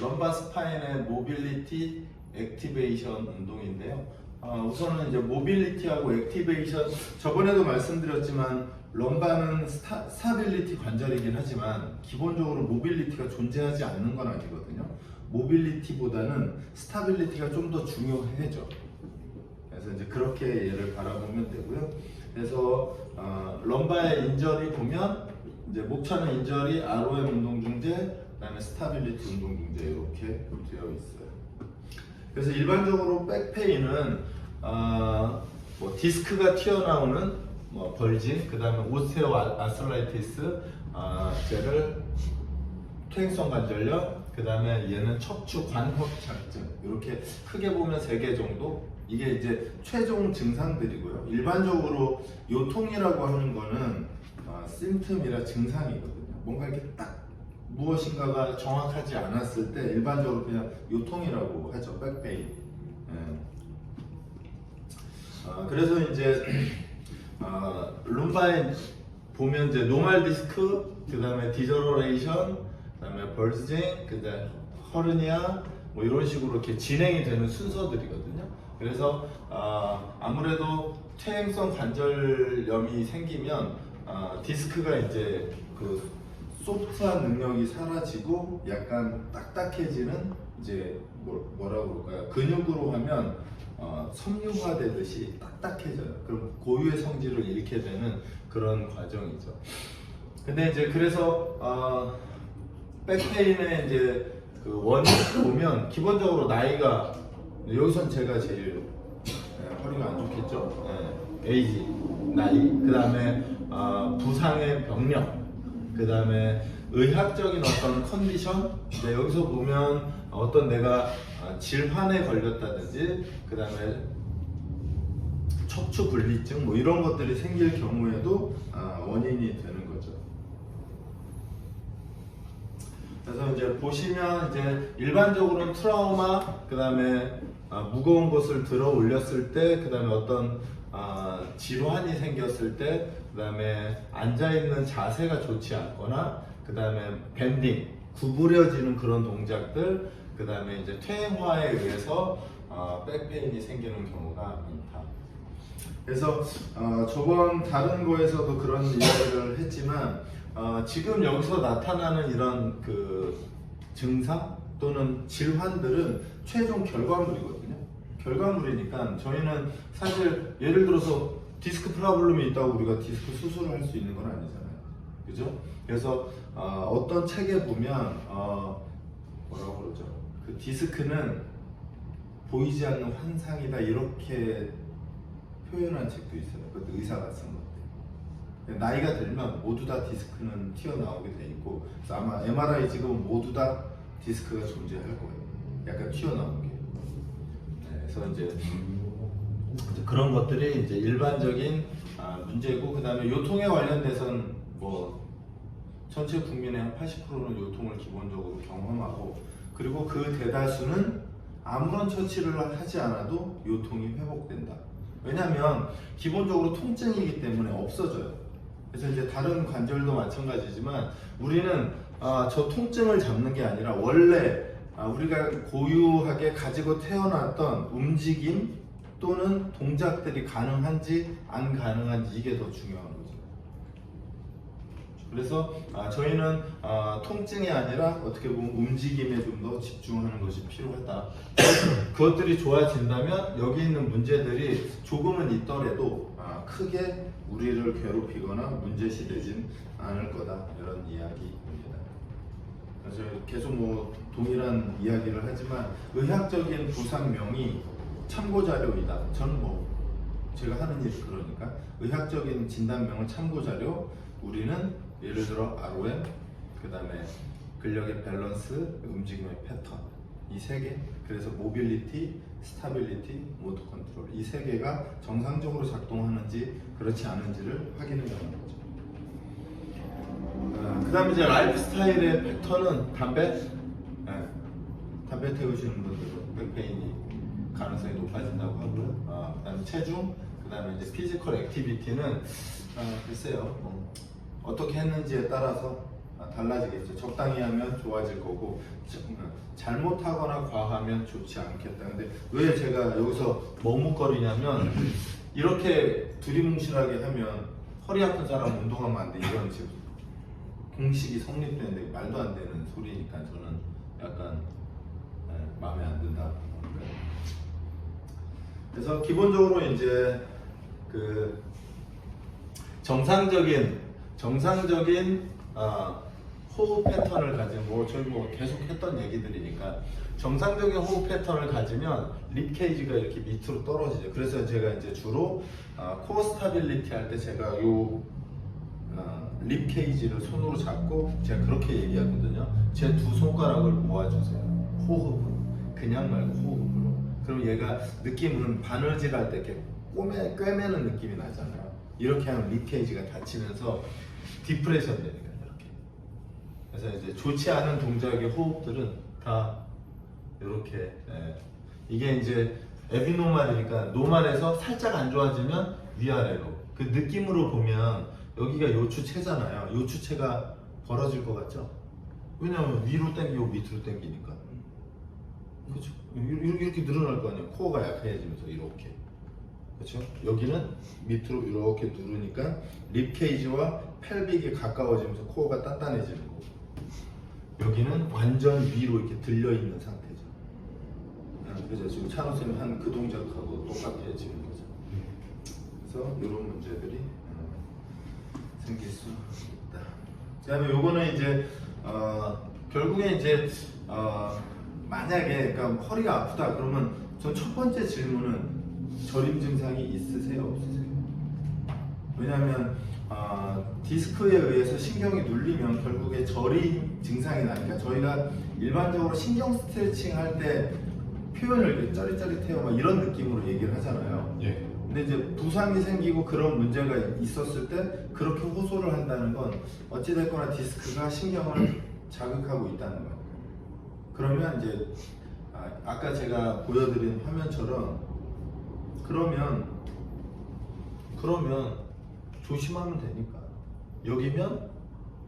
럼바 스파인의 모빌리티 액티베이션 운동인데요. 우선은 이제 모빌리티하고 액티베이션, 저번에도 말씀드렸지만 럼바는 스타빌리티 관절이긴 하지만 기본적으로 모빌리티가 존재하지 않는 건 아니거든요. 모빌리티보다는 스타빌리티가 좀 더 중요해져. 그래서 이제 그렇게 얘를 바라보면 되고요. 그래서 럼바의 인절이 보면 이제 목차는 인절이 ROM 운동 중재, 그다음에 스타빌리티 운동 중재 이렇게 되어 있어요. 그래서 일반적으로 백페인은 뭐 디스크가 튀어나오는 뭐 벌진, 그다음에 오스테오 아스랄리티스, 쟤를 퇴행성 관절염, 그다음에 얘는 척추 관협착증, 이렇게 크게 보면 3개 정도. 이게 이제 최종 증상들이고요. 일반적으로 요통이라고 하는 거는 심텀이라 증상이거든요. 뭔가 이렇게 딱 무엇인가가 정확하지 않았을 때 일반적으로 그냥 요통이라고 하죠. 백페인. 그래서 이제 룸바에 보면 이제 노멀 디스크, 그 다음에 디저러레이션, 그 다음에 벌징, 그 다음에 허르니아, 뭐 이런 식으로 이렇게 진행이 되는 순서들이거든요. 그래서 아무래도 퇴행성 관절염이 생기면 디스크가 이제 그 소프트한 능력이 사라지고 약간 딱딱해지는, 이제 뭐라고 그럴까요? 근육으로 하면 섬유화되듯이 딱딱해져요. 그럼 고유의 성질을 잃게 되는 그런 과정이죠. 근데 이제 그래서 백페인의 이제 그 원인을 보면 기본적으로 나이가, 여기선 제가 제일 허리가 안 좋겠죠. 에이지, 나이, 그 다음에 부상의 병력, 그 다음에 의학적인 어떤 컨디션, 여기서 보면 어떤 내가 질환에 걸렸다든지, 그 다음에 척추 분리증 뭐 이런 것들이 생길 경우에도 원인이 되는 거죠. 그래서 이제 보시면 이제 일반적으로는 트라우마, 그 다음에 무거운 것을 들어 올렸을 때, 그 다음에 어떤 질환이 생겼을 때, 그 다음에 앉아있는 자세가 좋지 않거나, 그 다음에 밴딩, 구부려지는 그런 동작들, 그 다음에 이제 퇴행화에 의해서 백페인이 생기는 경우가 많다. 그래서 저번 다른 거에서도 그런 이야기를 했지만 지금 여기서 나타나는 이런 그 증상 또는 질환들은 최종 결과물이거든요. 결과물이니까 저희는 사실 예를 들어서 디스크 프로블럼이 있다고 우리가 디스크 수술을 할 수 있는 건 아니잖아요. 그죠? 그래서 어떤 책에 보면 뭐라고 그러죠? 그 디스크는 보이지 않는 환상이다, 이렇게 표현한 책도 있어요. 그것도 의사가 쓴 것들. 나이가 들면 모두 다 디스크는 튀어나오게 돼 있고, 그래서 아마 MRI 찍으면 모두 다 디스크가 존재할 거예요. 약간 튀어나온 게. 그래서 이제 그런 것들이 이제 일반적인 문제고, 그 다음에 요통에 관련돼서는 뭐 전체 국민의 한 80%는 요통을 기본적으로 경험하고, 그리고 그 대다수는 아무런 처치를 하지 않아도 요통이 회복된다. 왜냐하면 기본적으로 통증이기 때문에 없어져요. 그래서 이제 다른 관절도 마찬가지지만 우리는 저 통증을 잡는 게 아니라 원래 우리가 고유하게 가지고 태어났던 움직임 또는 동작들이 가능한지 안 가능한지, 이게 더 중요한 거죠. 그래서 저희는 통증이 아니라 어떻게 보면 움직임에 좀 더 집중하는 것이 필요하다. 그것들이 좋아진다면 여기 있는 문제들이 조금은 있더라도 크게 우리를 괴롭히거나 문제시 되진 않을 거다, 이런 이야기입니다. 그래서 계속 뭐 동일한 이야기를 하지만 의학적인 부상명이 참고자료이다. 저는 뭐 제가 하는 일이 그러니까 의학적인 진단명은 참고자료. 우리는 예를 들어 ROM, 그 다음에 근력의 밸런스, 움직임의 패턴, 이 3개. 그래서 모빌리티, 스타빌리티, 모터 컨트롤, 이 3개가 정상적으로 작동하는지 그렇지 않은지를 확인해 보는 거죠. 그 다음에 이제 라이프 스타일의 패턴은 담배 태우시는 분들은 백페인이 가능성이 높아진다고 하고요. 그 다음에 체중, 그 다음에 이제 피지컬 액티비티는 글쎄요, 어떻게 했는지에 따라서 달라지겠죠. 적당히 하면 좋아질 거고 잘못하거나 과하면 좋지 않겠다. 근데 왜 제가 여기서 머뭇거리냐면 이렇게 두리뭉실하게 하면 허리 아픈 사람 운동하면 안 돼. 이런 지금 공식이 성립되는데 말도 안 되는 소리니까 저는 약간 마음에 안 든다. 그래서 기본적으로 이제 그 정상적인 호흡 패턴을 가진 저희 계속 했던 얘기들이니까 정상적인 호흡 패턴을 가지면 립 케이지가 이렇게 밑으로 떨어지죠. 그래서 제가 이제 주로 코어 스타빌리티 할 때 제가 립 케이지를 손으로 잡고 제가 그렇게 얘기하거든요. 제 두 손가락을 모아주세요. 호흡은 그냥 말고 호흡으로. 그럼 얘가 느낌은 바느질할 때 이렇게 꿰매는 느낌이 나잖아요. 이렇게 하면 립 케이지가 닫히면서 디프레션 되는 거예요. 이렇게. 그래서 이제 좋지 않은 동작의 호흡들은 다 이렇게 이게 이제 에비노말이니까 노말에서 살짝 안 좋아지면 위아래로 그 느낌으로 보면 여기가 요추체잖아요. 요추체가 벌어질 것 같죠? 왜냐하면 위로 당기고 밑으로 당기니까. 그렇죠? 이렇게 늘어날 거 아니에요. 코어가 약해지면서 이렇게. 그렇죠? 여기는 밑으로 이렇게 누르니까 립 케이지와 펠빅이 가까워지면서 코어가 단단해지는 거고. 여기는 완전 위로 이렇게 들려 있는 상태죠. 그죠? 지금 찬호 쌤이 한 그 동작하고 똑같아지는 거죠. 그래서 이런 문제들이 생길 수 있다. 그다음에 요거는 이제 결국에 이제 만약에 그러니까 허리가 아프다 그러면 전 첫 번째 질문은 저림 증상이 있으세요, 없으세요? 왜냐하면 디스크에 의해서 신경이 눌리면 결국에 저림 증상이 나니까 저희가 일반적으로 신경 스트레칭 할 때 표현을 이렇게 짜릿짜릿해요 막 이런 느낌으로 얘기를 하잖아요. 예. 근데 이제 부상이 생기고 그런 문제가 있었을 때 그렇게 호소를 한다는 건 어찌됐거나 디스크가 신경을 자극하고 있다는 거예요. 그러면 이제 아까 제가 보여드린 화면처럼 그러면 조심하면 되니까 여기면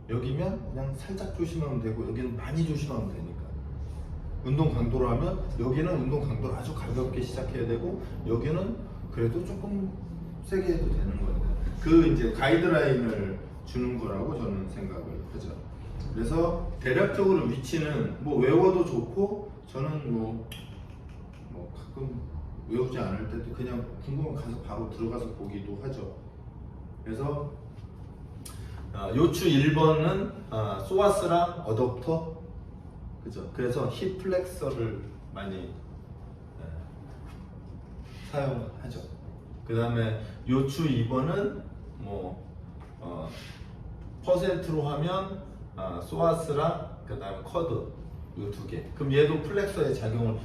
그냥 살짝 조심하면 되고 여기는 많이 조심하면 되니까 운동 강도로 하면 여기는 운동 강도를 아주 가볍게 시작해야 되고 여기는 그래도 조금 세게 해도 되는 거니까 그 이제 가이드라인을 주는 거라고 저는 생각을 하죠. 그래서 대략적으로 위치는 뭐 외워도 좋고 저는 뭐 가끔 외우지 않을 때도 그냥 궁금하면 가서 바로 들어가서 보기도 하죠. 그래서 요추 1번은 소아스랑 어덕터 그죠? 그래서 힙 플렉서를 많이 사용하죠. 그 다음에 요추 2번은 퍼센트로 하면 소아스랑 그 다음에 커드 요 두 개. 그럼 얘도 플렉서의 작용을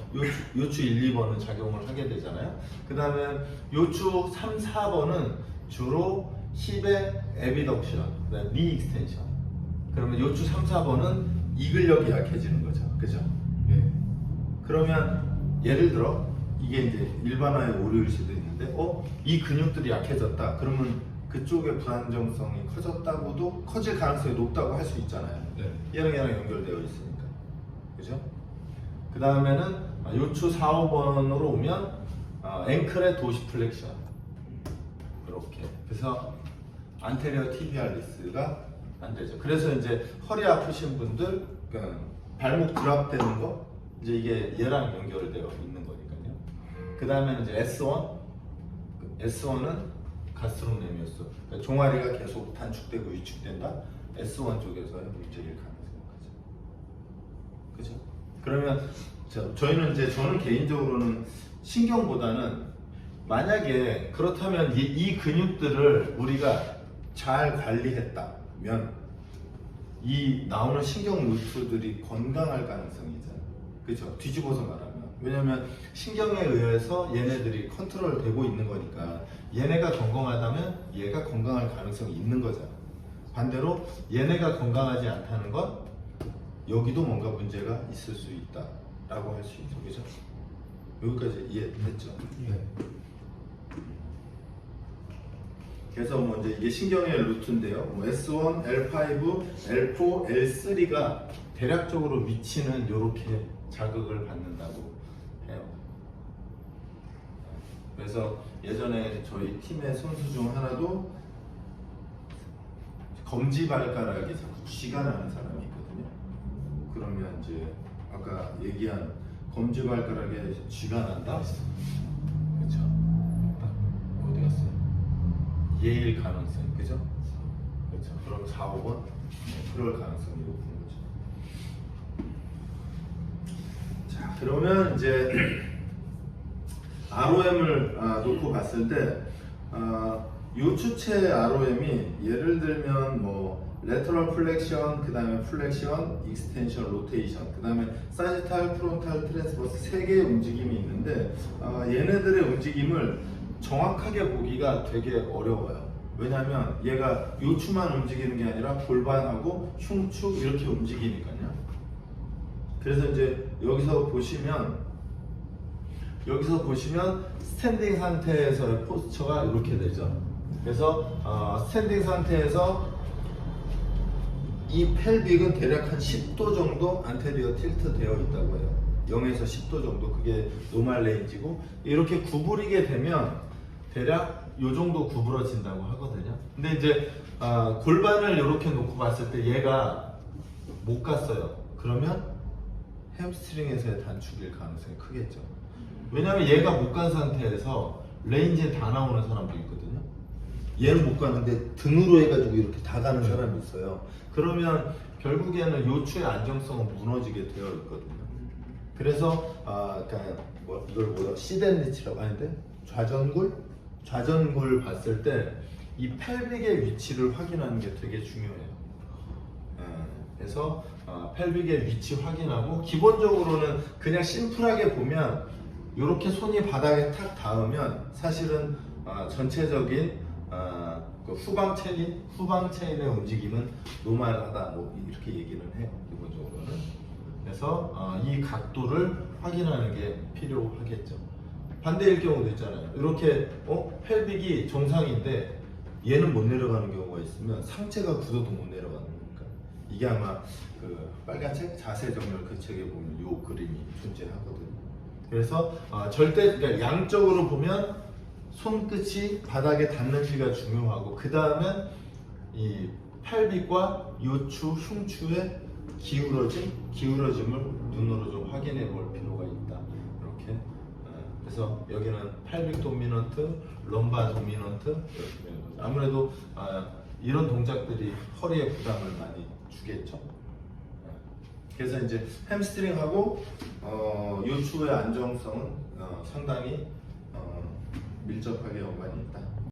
요추 1, 2번은 작용을 하게 되잖아요. 그 다음에 요추 3, 4번은 주로 힙의 에비덕션, 그다음에 니 익스텐션. 그러면 요추 3, 4번은 이근력이 약해지는 거죠. 그죠? 예. 그러면 예를 들어 이게 이제 일반화의 오류일 수도 있는데 이 근육들이 약해졌다. 그러면 그쪽의 불안정성이 커질 가능성이 높다고 할 수 있잖아요. 네. 얘랑 연결되어 있으니까. 그죠? 그 다음에는 요추 4, 5번으로 오면 앵클의 도시플렉션. 이렇게. 그래서 안테리어 티비알리스가 안 되죠. 그래서 이제 허리 아프신 분들 발목 드랍되는 거 이제 이게 얘랑 연결되어 있는 거니까요. 그 다음에는 이제 S1은 가스트로네미어스. 그러니까 종아리가 계속 단축되고 위축된다. S1 쪽에서의 문제일 가능성이 크죠. 그죠? 그러면 저는 개인적으로는 신경보다는 만약에 그렇다면 이 근육들을 우리가 잘 관리했다면 이 나오는 신경 루트들이 건강할 가능성이 있잖아요. 그렇죠? 뒤집어서 말하면. 왜냐면 신경에 의해서 얘네들이 컨트롤 되고 있는 거니까 얘네가 건강하다면 얘가 건강할 가능성이 있는 거잖아. 반대로 얘네가 건강하지 않다는 건 여기도 뭔가 문제가 있을 수 있다라고 할 수 있죠. 그죠? 여기까지 이해됐죠? 네. 그래서 뭐 이제 이게 신경의 루트인데요. 뭐 S1, L5, L4, L3가 대략적으로 위치는 이렇게 자극을 받는다고 해요. 그래서 예전에 저희 팀의 선수 중 하나도 검지발가락이 자꾸 쥐가 나는 사람이 있거든요. 그러면 이제 아까 얘기한 검지발가락에 쥐가 난다? 그렇죠. 어디 갔어요? 예일 가능성, 그죠? 그렇죠. 그럼 4, 5번 그럴 가능성이 높은 거죠. 자, 그러면 이제 ROM을 놓고 봤을 때 요추체 ROM이 예를 들면 뭐 레터럴 플렉션, 그 다음에 플렉션, 익스텐션, 로테이션, 그 다음에 사지탈, 프론탈, 트랜스버스 3개의 움직임이 있는데 얘네들의 움직임을 정확하게 보기가 되게 어려워요. 왜냐하면 얘가 요추만 움직이는 게 아니라 골반하고 흉추 이렇게 움직이니까요. 그래서 이제 여기서 보시면 스탠딩 상태에서의 포스처가 이렇게 되죠. 그래서 스탠딩 상태에서 이 펠빅은 대략 한 10도 정도 안테리어 틸트 되어 있다고 해요. 0에서 10도 정도, 그게 노멀 레인지고, 이렇게 구부리게 되면 대략 요 정도 구부러진다고 하거든요. 근데 이제 골반을 이렇게 놓고 봤을 때 얘가 못 갔어요. 그러면 햄스트링에서의 단축일 가능성이 크겠죠. 왜냐면 얘가 못 간 상태에서 레인지에 다 나오는 사람도 있거든요. 얘는 못 가는데 등으로 해가지고 이렇게 다 가는 사람이 있어요. 그러면 결국에는 요추의 안정성은 무너지게 되어 있거든요. 그래서 그러니까 뭐 이걸 뭐야, 시덴리치라고 하는데 좌전굴 봤을 때 이 펠빅의 위치를 확인하는 게 되게 중요해요. 그래서 펠빅의 위치 확인하고, 기본적으로는 그냥 심플하게 보면 이렇게 손이 바닥에 탁 닿으면 사실은 전체적인 그 후방 체인의 움직임은 노멀하다, 뭐 이렇게 얘기는 해요, 기본적으로는. 그래서 이 각도를 확인하는 게 필요하겠죠. 반대일 경우도 있잖아요. 이렇게 펠빅이 정상인데 얘는 못 내려가는 경우가 있으면 상체가 굳어도 못 내려가는 거니까. 이게 아마 그 빨간 책 자세 정렬 그 책에 보면 요 그림이 존재하거든요. 그래서 그러니까 양쪽으로 보면 손끝이 바닥에 닿는지가 중요하고, 그 다음에 이 팔빅과 요추, 흉추의 기울어짐을 눈으로 좀 확인해 볼 필요가 있다. 이렇게. 그래서 여기는 팔빅 도미넌트, 럼바 도미넌트. 아무래도 이런 동작들이 허리에 부담을 많이 주겠죠. 그래서 이제 햄스트링하고 요추의 안정성은 상당히 밀접하게 연관이 있다.